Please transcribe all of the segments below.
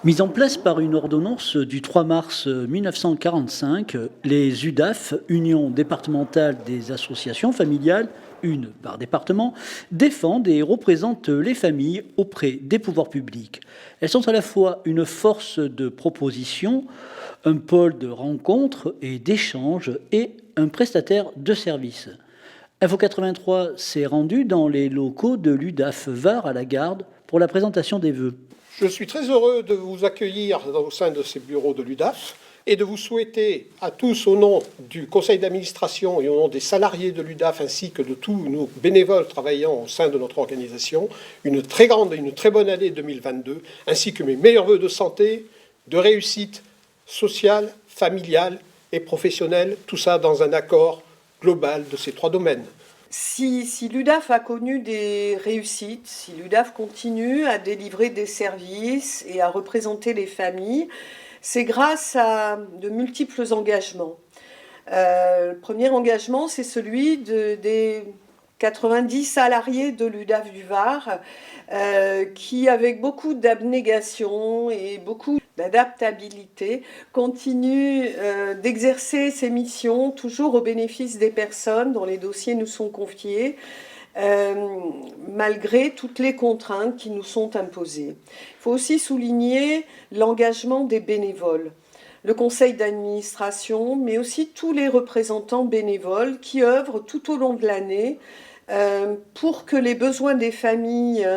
Mise en place par une ordonnance du 3 mars 1945, les UDAF, Union départementale des associations familiales, une par département, défendent et représentent les familles auprès des pouvoirs publics. Elles sont à la fois une force de proposition, un pôle de rencontre et d'échange et un prestataire de services. Info 83 s'est rendu dans les locaux de l'UDAF Var à la Garde pour la présentation des vœux. Je suis très heureux de vous accueillir au sein de ces bureaux de l'UDAF et de vous souhaiter à tous, au nom du conseil d'administration et au nom des salariés de l'UDAF ainsi que de tous nos bénévoles travaillant au sein de notre organisation, une très bonne année 2022, ainsi que mes meilleurs vœux de santé, de réussite sociale, familiale et professionnelle, tout ça dans un accord global de ces trois domaines. Si l'UDAF a connu des réussites, si l'UDAF continue à délivrer des services et à représenter les familles, c'est grâce à de multiples engagements. Le premier engagement, c'est celui des 90 salariés de l'UDAF du Var qui, avec beaucoup d'abnégation et beaucoup d'adaptabilité, continuent d'exercer ces missions toujours au bénéfice des personnes dont les dossiers nous sont confiés, malgré toutes les contraintes qui nous sont imposées. Il faut aussi souligner l'engagement des bénévoles. Le conseil d'administration, mais aussi tous les représentants bénévoles qui œuvrent tout au long de l'année pour que les besoins des familles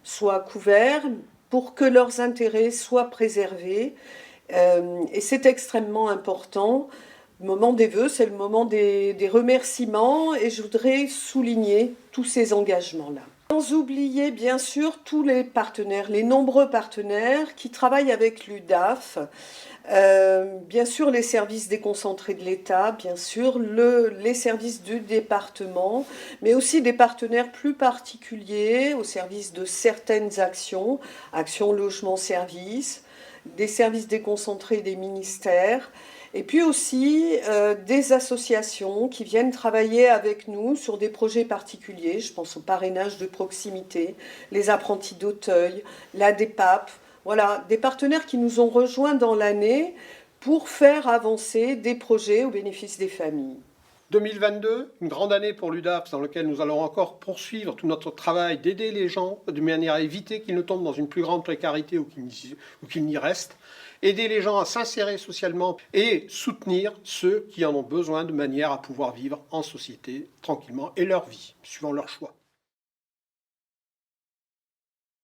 soient couverts, pour que leurs intérêts soient préservés. Et c'est extrêmement important. Le moment des vœux, c'est le moment des remerciements et je voudrais souligner tous ces engagements-là. Sans oublier bien sûr tous les partenaires, les nombreux partenaires qui travaillent avec l'UDAF, bien sûr les services déconcentrés de l'État, bien sûr les services du département, mais aussi des partenaires plus particuliers au service de certaines actions, actions logement service, des services déconcentrés des ministères, et puis aussi des associations qui viennent travailler avec nous sur des projets particuliers. Je pense au parrainage de proximité, les apprentis d'Auteuil, la DEPAP. Voilà, des partenaires qui nous ont rejoints dans l'année pour faire avancer des projets au bénéfice des familles. 2022, une grande année pour l'UDAF dans laquelle nous allons encore poursuivre tout notre travail d'aider les gens de manière à éviter qu'ils ne tombent dans une plus grande précarité ou qu'ils n'y restent, aider les gens à s'insérer socialement et soutenir ceux qui en ont besoin de manière à pouvoir vivre en société tranquillement et leur vie, suivant leur choix.